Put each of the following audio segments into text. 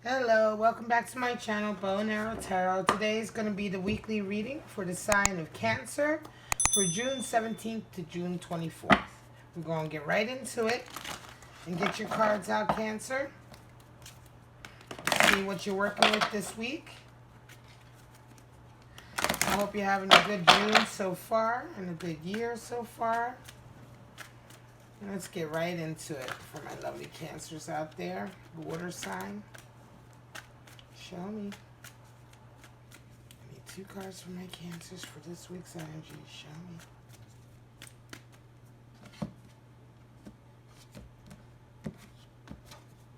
Hello, welcome back to my channel, Bow and Arrow Tarot. Today is going to be the weekly reading for the sign of Cancer for June 17th to June 24th. We're going to get right into it and get your cards out, Cancer. See what you're working with this week. I hope you're having a good June so far and a good year so far. And let's get right into it for my lovely Cancers out there. Water sign. Show me. I need 2 cards for my Cancers for this week's energy. Show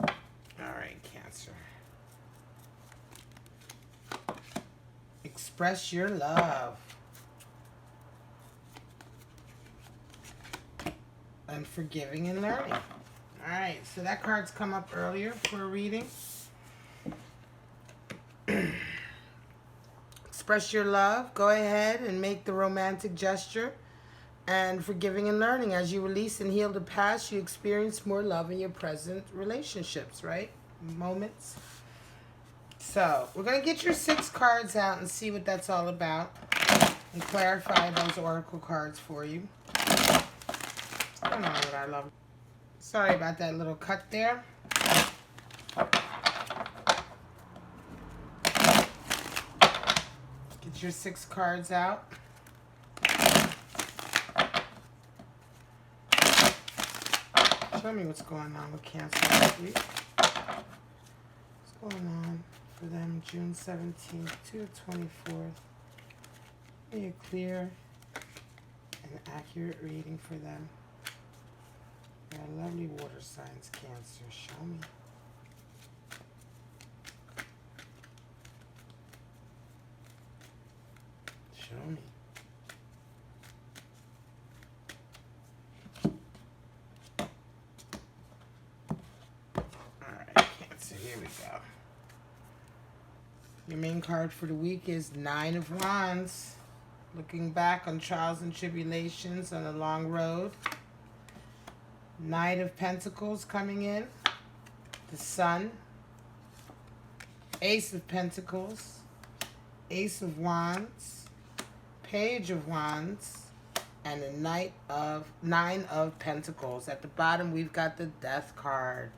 me. Alright, Cancer. Express your love. And forgiving and learning. Alright, so that card's come up earlier for a reading. Express your love. Go ahead and make the romantic gesture. And forgiving and learning. As you release and heal the past, you experience more love in your present relationships, right? Moments. So, we're going to get your 6 cards out and see what that's all about. And clarify those oracle cards for you. I don't know what I love. Sorry about that little cut there. Get your 6 cards out. Show me what's going on with Cancer this week. What's going on for them June 17th to the 24th? Be a clear and accurate reading for them. They're lovely water signs, Cancer. Show me. Show me. Alright, Cancer, here we go. Your main card for the week is 9 of Wands. Looking back on trials and tribulations on a long road. Knight of Pentacles coming in. The Sun. Ace of Pentacles. Ace of Wands. Page of Wands, and the 9 of Pentacles. At the bottom, we've got the Death card.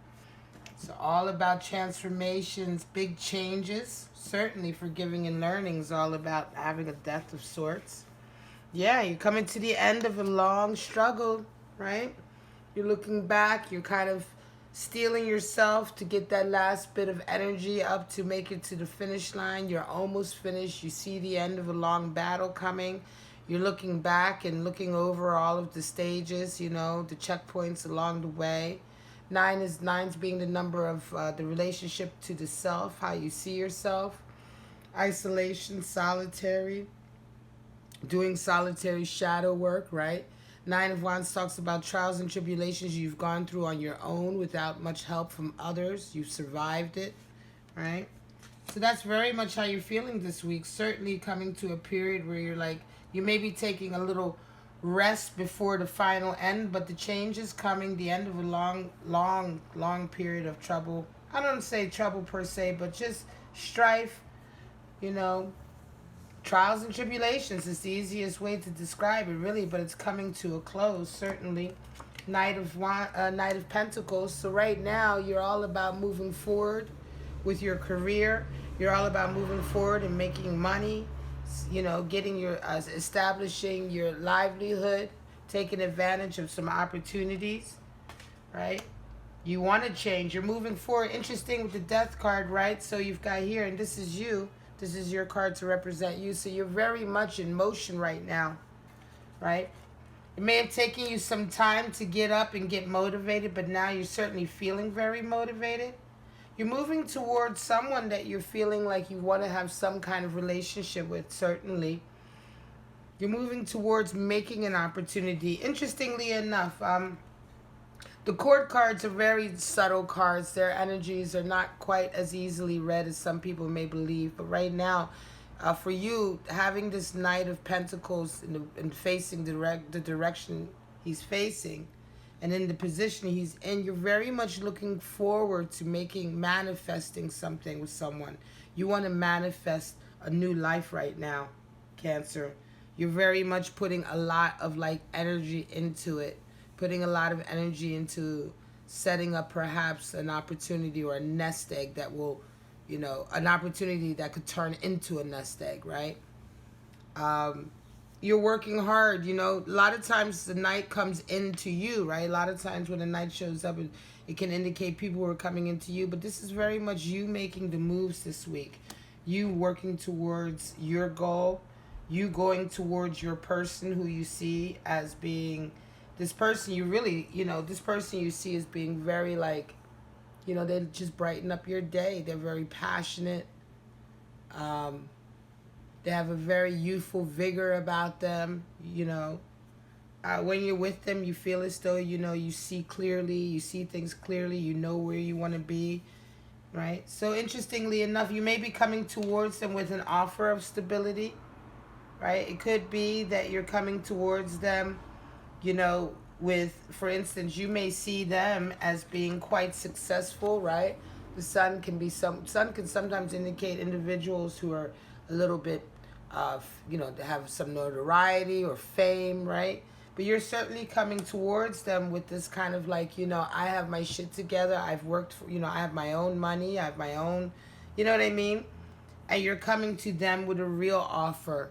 So all about transformations, big changes. Certainly forgiving and learning is all about having a death of sorts. Yeah, you're coming to the end of a long struggle, right? You're looking back, you're kind of steeling yourself to get that last bit of energy up to make it to the finish line. You're almost finished. You see the end of a long battle coming. You're looking back and looking over all of the stages, you know, the checkpoints along the way. 9's being the number of the relationship to the self, how you see yourself. Isolation, solitary, doing solitary shadow work, right? 9 of Wands talks about trials and tribulations you've gone through on your own without much help from others. You've survived it, right? So that's very much how you're feeling this week. Certainly coming to a period where you're like, you may be taking a little rest before the final end, but the change is coming, the end of a long period of trouble. I don't say trouble per se, but just strife, you know. Trials and tribulations is the easiest way to describe it, really, but it's coming to a close, certainly. Knight of Pentacles. So right now, you're all about moving forward with your career. You're all about moving forward and making money, you know, getting your, establishing your livelihood, taking advantage of some opportunities, right? You want to change. You're moving forward. Interesting with the Death card, right? So you've got here, and this is you. This is your card to represent you. So you're very much in motion right now, right? It may have taken you some time to get up and get motivated, but now you're certainly feeling very motivated. You're moving towards someone that you're feeling like you want to have some kind of relationship with, certainly. You're moving towards making an opportunity. Interestingly enough, the court cards are very subtle cards. Their energies are not quite as easily read as some people may believe. But right now, for you, having this Knight of Pentacles and facing the direction he's facing, and in the position he's in, you're very much looking forward to manifesting something with someone. You want to manifest a new life right now, Cancer. You're very much putting a lot of like energy into it, putting a lot of energy into setting up perhaps an opportunity or a nest egg that will, an opportunity that could turn into a nest egg, right? Um, you're working hard. A lot of times the night comes into you, right? A lot of times when the night shows up, it can indicate people who are coming into you, but this is very much you making the moves this week. You working towards your goal, you going towards your person who you see as being this person you really, this person you see as being very like, they just brighten up your day. They're very passionate. Um, they have a very youthful vigor about them. When you're with them, you feel as though, you see clearly, you see things clearly, you know where you want to be, right? So interestingly enough, you may be coming towards them with an offer of stability, right? It could be that you're coming towards them, with, for instance, you may see them as being quite successful, right? The sun can sometimes indicate individuals who are a little bit, to have some notoriety or fame, right? But you're certainly coming towards them with this kind of like, I have my shit together. I've worked for, I have my own money. I have my own, you know what I mean? And you're coming to them with a real offer,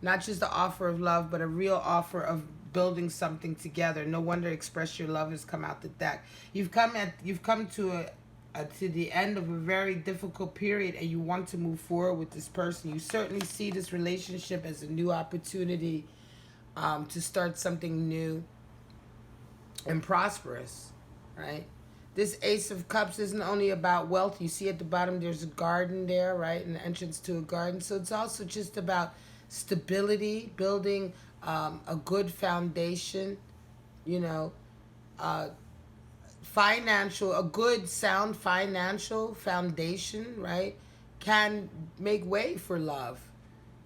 not just the offer of love, but a real offer of building something together. No wonder Express Your Love has come out the deck. You've come to the end of a very difficult period, and you want to move forward with this person. You certainly see this relationship as a new opportunity to start something new and prosperous, right? This Ace of Cups isn't only about wealth. You see at the bottom there's a garden there, right? An entrance to a garden. So it's also just about stability, building a good foundation, uh, a good sound financial foundation, right, can make way for love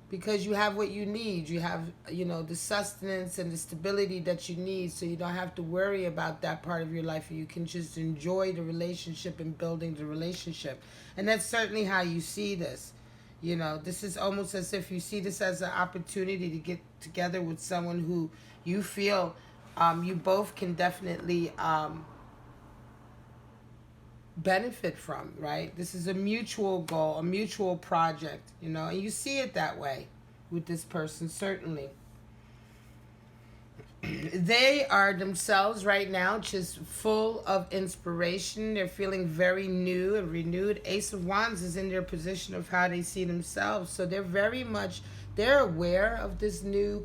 because you have what you need. You have, the sustenance and the stability that you need, so you don't have to worry about that part of your life. You can just enjoy the relationship and building the relationship. And that's certainly how you see this. This is almost as if you see this as an opportunity to get together with someone who you feel you both can definitely benefit from, right? This is a mutual goal, a mutual project, and you see it that way with this person, certainly. They are themselves right now just full of inspiration. They're feeling very new and renewed. Ace of Wands is in their position of how they see themselves. So they're aware of this new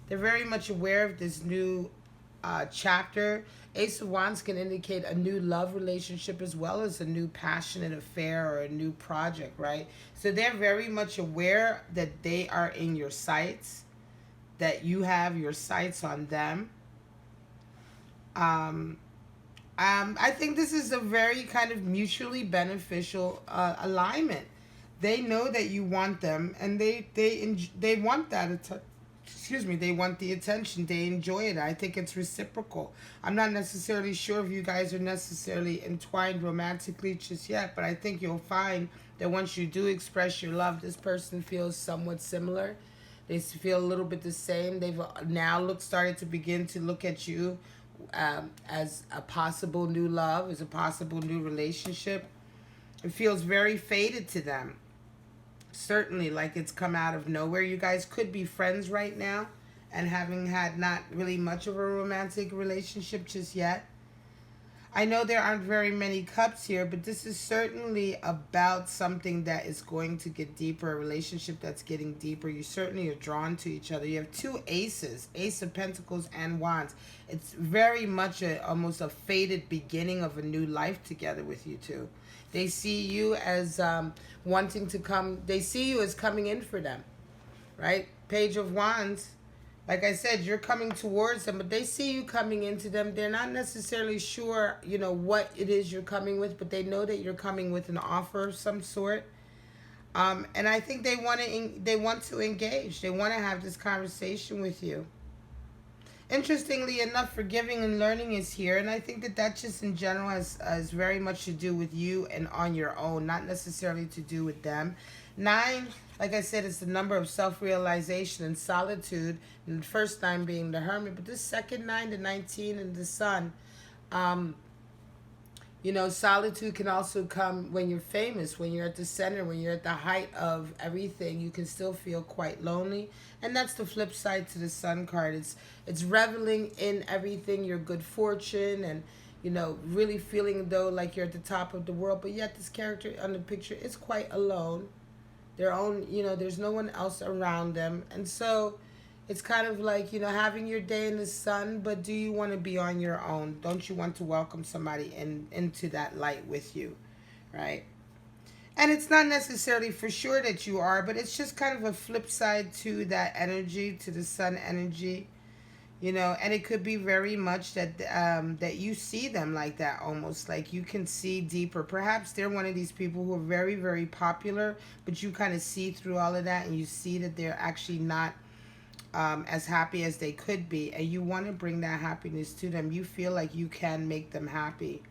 they're very much aware of this new chapter. Ace of Wands can indicate a new love relationship as well as a new passionate affair or a new project, right? So they're very much aware that they are in your sights, that you have your sights on them. I think this is a very kind of mutually beneficial alignment. They know that you want them, and they want that. They want the attention. They enjoy it. I think it's reciprocal. I'm not necessarily sure if you guys are necessarily entwined romantically just yet, but I think you'll find that once you do express your love, this person feels somewhat similar. They feel a little bit the same. They've now started to begin to look at you as a possible new love, as a possible new relationship. It feels very fated to them. Certainly, like it's come out of nowhere. You guys could be friends right now and having had not really much of a romantic relationship just yet. I know there aren't very many cups here, but this is certainly about something that is going to get deeper, a relationship that's getting deeper. You certainly are drawn to each other. You have two aces, Ace of Pentacles and Wands. It's very much almost a fated beginning of a new life together with you two. They see you as wanting to come. They see you as coming in for them, right? Page of Wands. Like I said, you're coming towards them, but they see you coming into them. They're not necessarily sure, what it is you're coming with, but they know that you're coming with an offer of some sort. And I think they want to engage. They want to have this conversation with you. Interestingly enough, forgiving and learning is here, and I think that that just in general has very much to do with you and on your own, not necessarily to do with them. Nine, like I said, is the number of self-realization and solitude, and the first nine being the hermit, but this second nine, the 19, and the sun, um, you know, solitude can also come when you're famous, when you're at the center, when you're at the height of everything. You can still feel quite lonely, and that's the flip side to the Sun card. It's reveling in everything, your good fortune, and you know, really feeling though like you're at the top of the world. But yet, this character on the picture is quite alone. Their own, you know, there's no one else around them, and so it's kind of like, you know, having your day in the sun, but do you want to be on your own? Don't you want to welcome somebody into that light with you, right? And it's not necessarily for sure that you are, but it's just kind of a flip side to that energy, to the sun energy, you know. And it could be very much that that you see them like that, almost like you can see deeper. Perhaps they're one of these people who are very, very popular, but you kind of see through all of that, and you see that they're actually not as happy as they could be, and you want to bring that happiness to them. You feel like you can make them happy,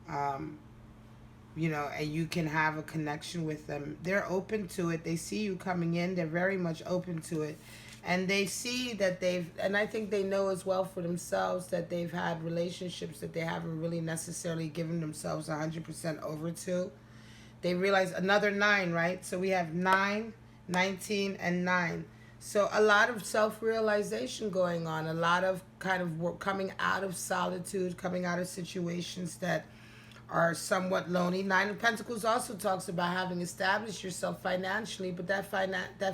um, you know, and you can have a connection with them. They're open to it. They see you coming in. They're very much open to it, and they see that and I think they know as well for themselves that they've had relationships that they haven't really necessarily given themselves 100% over to. They realize another nine, right? So we have 9, 19, and 9. So a lot of self-realization going on, a lot of kind of work, coming out of solitude, coming out of situations that are somewhat lonely. Nine of Pentacles also talks about having established yourself financially, but that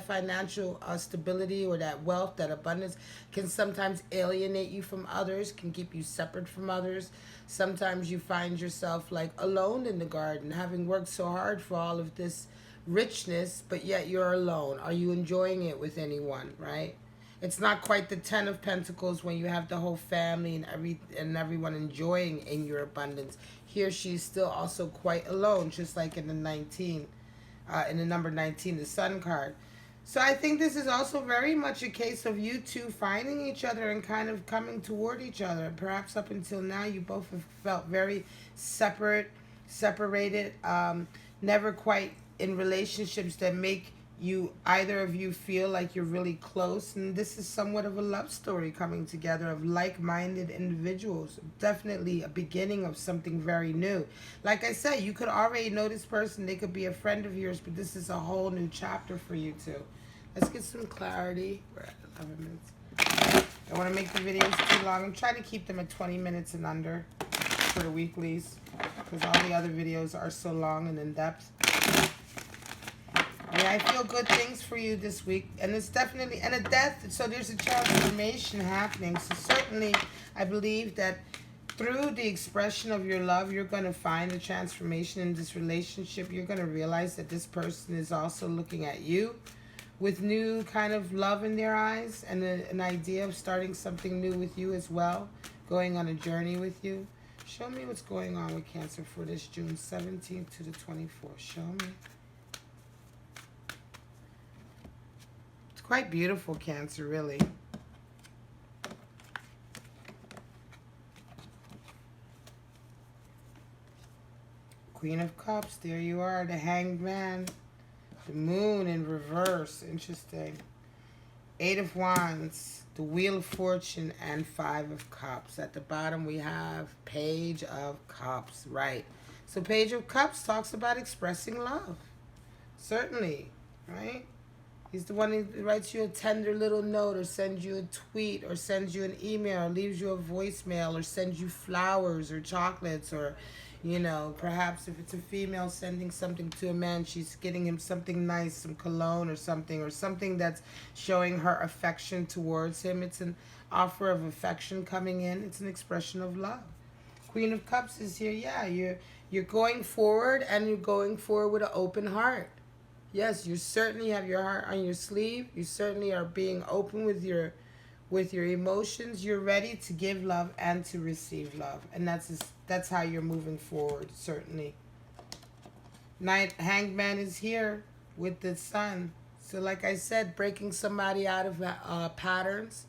financial stability or that wealth, that abundance can sometimes alienate you from others, can keep you separate from others. Sometimes you find yourself like alone in the garden, having worked so hard for all of this richness, but yet you're alone. Are you enjoying it with anyone, right? It's not quite the 10 of Pentacles when you have the whole family and everyone enjoying in your abundance. Here she's still also quite alone, just like in the 19, in the number 19, the Sun card. So I think this is also very much a case of you two finding each other and kind of coming toward each other. Perhaps up until now you both have felt very separated, never quite in relationships that make you, either of you, feel like you're really close. And this is somewhat of a love story coming together of like-minded individuals. Definitely a beginning of something very new. Like I said, you could already know this person. They could be a friend of yours, but this is a whole new chapter for you two. Let's get some clarity. We're at 11 minutes. I don't want to make the videos too long. I'm trying to keep them at 20 minutes and under for the weeklies, because all the other videos are so long and in-depth. Yeah, I feel good things for you this week. And it's definitely, and a death, so there's a transformation happening. So certainly, I believe that through the expression of your love, you're going to find a transformation in this relationship. You're going to realize that this person is also looking at you with new kind of love in their eyes, and an idea of starting something new with you as well, going on a journey with you. Show me what's going on with Cancer for this June 17th to the 24th. Show me. Quite beautiful, Cancer, really. Queen of Cups, there you are, the Hanged Man. The Moon in reverse, interesting. 8 of Wands, the Wheel of Fortune, and 5 of Cups. At the bottom we have Page of Cups, right. So Page of Cups talks about expressing love. Certainly, right? He's the one who writes you a tender little note, or sends you a tweet, or sends you an email, or leaves you a voicemail, or sends you flowers or chocolates, or, you know, perhaps if it's a female sending something to a man, she's getting him something nice, some cologne or something that's showing her affection towards him. It's an offer of affection coming in. It's an expression of love. Queen of Cups is here. Yeah, you're going forward, and you're going forward with an open heart. Yes, you certainly have your heart on your sleeve. You certainly are being open with your emotions. You're ready to give love and to receive love. And that's how you're moving forward, certainly. Hanged Man is here with the Sun. So like I said, breaking somebody out of patterns,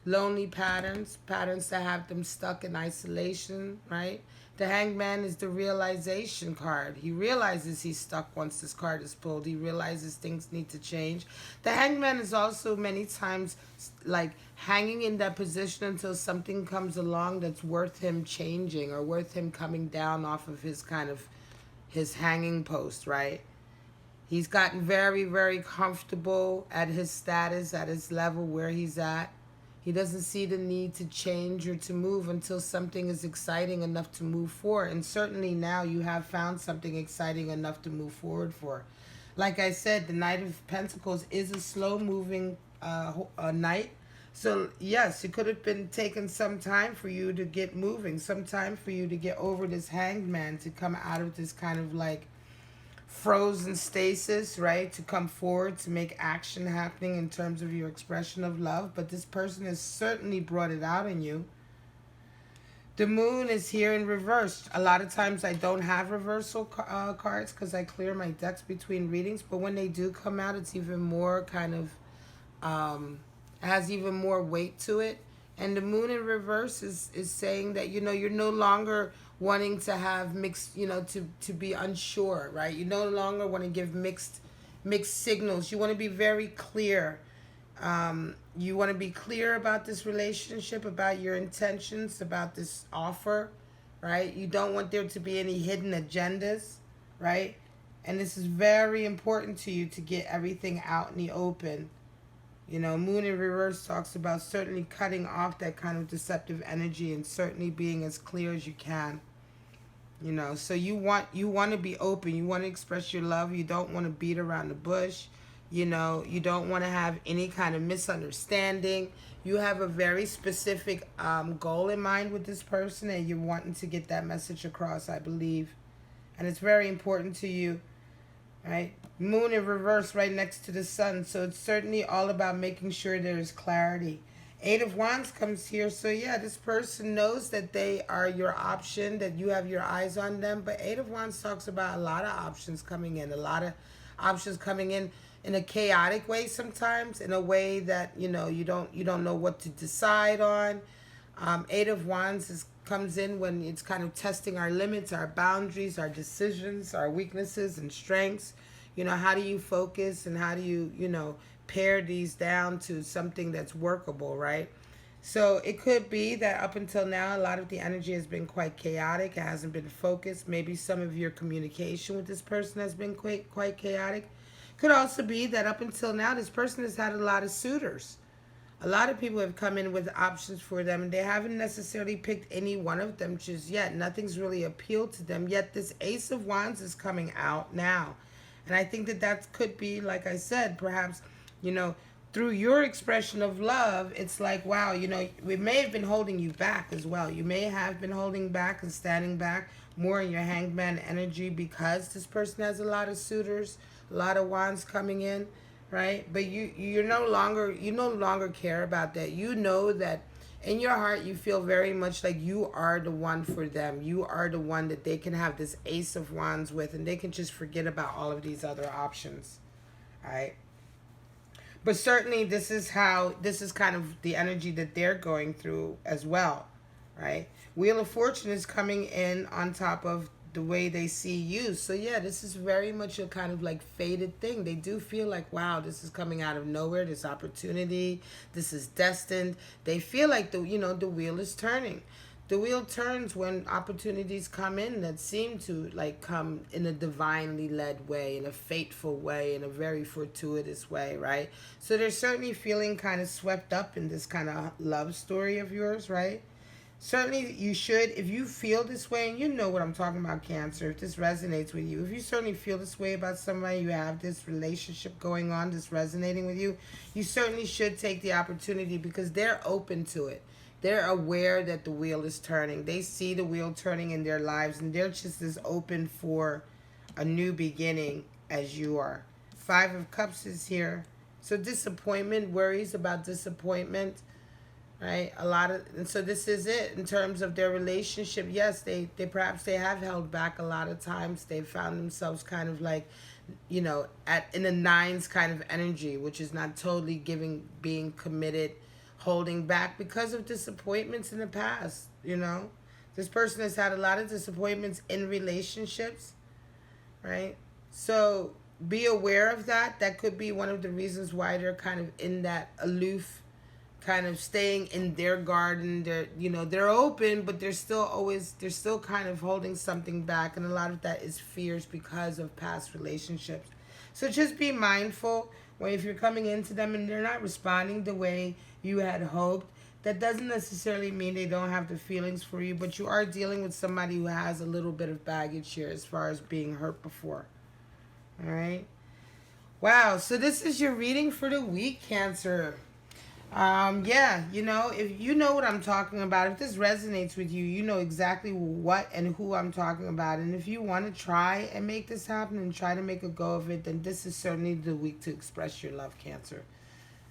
lonely patterns, patterns that have them stuck in isolation, right? The Hangman is the realization card. He realizes he's stuck once this card is pulled. He realizes things need to change. The Hangman is also many times like hanging in that position until something comes along that's worth him changing or worth him coming down off of his kind of his hanging post, right? He's gotten very, very comfortable at his status, at his level where he's at. He doesn't see the need to change or to move until something is exciting enough to move forward. And certainly now you have found something exciting enough to move forward for. Like I said, the Knight of Pentacles is a slow-moving knight. So, yes, it could have been taken some time for you to get moving, some time for you to get over this Hanged Man, to come out of this kind of like frozen stasis, right? To come forward, to make action happening in terms of your expression of love. But this person has certainly brought it out in you. The moon is here in reverse. A lot of times I don't have reversal cards because I clear my decks between readings. But when they do come out, it's even more kind of, has even more weight to it. And the moon in reverse is saying that, you know, you're no longer wanting to have mixed, you know, to be unsure, right? You no longer want to give mixed signals. You want to be very clear. You want to be clear about this relationship, about your intentions, about this offer, right? You don't want there to be any hidden agendas, right? And this is very important to you to get everything out in the open. You know, Moon in reverse talks about certainly cutting off that kind of deceptive energy and certainly being as clear as you can. You know, so you want to be open. You want to express your love. You don't want to beat around the bush. You know, you don't want to have any kind of misunderstanding. You have a very specific goal in mind with this person, and you're wanting to get that message across, I believe. And it's very important to you, right? Moon in reverse right next to the sun. So it's certainly all about making sure there's clarity. Eight of Wands comes here. So yeah, this person knows that they are your option, that you have your eyes on them. But Eight of Wands talks about a lot of options coming in. A lot of options coming in a chaotic way sometimes. In a way that, you know, you don't know what to decide on. Eight of Wands comes in when it's kind of testing our limits, our boundaries, our decisions, our weaknesses and strengths. You know, how do you focus and how do you, you know, pare these down to something that's workable, right? So it could be that up until now, a lot of the energy has been quite chaotic. It hasn't been focused. Maybe some of your communication with this person has been quite chaotic. Could also be that up until now, this person has had a lot of suitors. A lot of people have come in with options for them, and they haven't necessarily picked any one of them just yet. Nothing's really appealed to them, yet this Ace of Wands is coming out now. And I think that could be, like I said, perhaps, you know, through your expression of love, it's like, wow, you know, we may have been holding you back as well. You may have been holding back and standing back more in your Hangman energy because this person has a lot of suitors, a lot of wands coming in, right? But you no longer care about that. You know that in your heart you feel very much like you are the one for them. You are the one that they can have this Ace of Wands with, and they can just forget about all of these other options, right? But certainly this is kind of the energy that they're going through as well, right? Wheel of Fortune is coming in on top of the way they see you. So yeah, this is very much a kind of like fated thing. They do feel like, wow, this is coming out of nowhere, this opportunity, this is destined. They feel like the wheel is turning. The wheel turns when opportunities come in that seem to like come in a divinely led way, in a fateful way, in a very fortuitous way, right? So they're certainly feeling kind of swept up in this kind of love story of yours, right? Certainly you should, if you feel this way, and you know what I'm talking about, Cancer, if this resonates with you, if you certainly feel this way about somebody, you have this relationship going on, this resonating with you, you certainly should take the opportunity because they're open to it. They're aware that the wheel is turning. They see the wheel turning in their lives, and they're just as open for a new beginning as you are. Five of Cups is here. So disappointment, worries about disappointment, right? And so this is it in terms of their relationship. Yes, they perhaps they have held back a lot of times. They've found themselves kind of like, you know, in a nines kind of energy, which is not totally being committed holding back because of disappointments in the past, you know. This person has had a lot of disappointments in relationships, right? So be aware of that. That could be one of the reasons why they're kind of in that aloof, kind of staying in their garden. They're, you know, they're open, but they're still kind of holding something back, and a lot of that is fears because of past relationships. So just be mindful when, if you're coming into them and they're not responding the way you had hoped, that doesn't necessarily mean they don't have the feelings for you, but you are dealing with somebody who has a little bit of baggage here as far as being hurt before. All right. Wow. So this is your reading for the week, Cancer. Yeah, you know, if you know what I'm talking about, if this resonates with you, you know exactly what and who I'm talking about. And if you want to try and make this happen and try to make a go of it, then this is certainly the week to express your love, Cancer.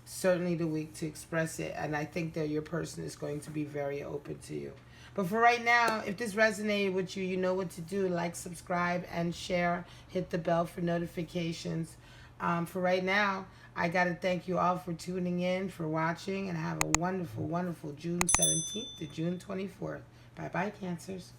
Certainly the week to express it. And I think that your person is going to be very open to you. But for right now, if this resonated with you, you know what to do. Like, subscribe, and share. Hit the bell for notifications. For right now, I got to thank you all for tuning in, for watching, and have a wonderful, wonderful June 17th to June 24th. Bye-bye, Cancers.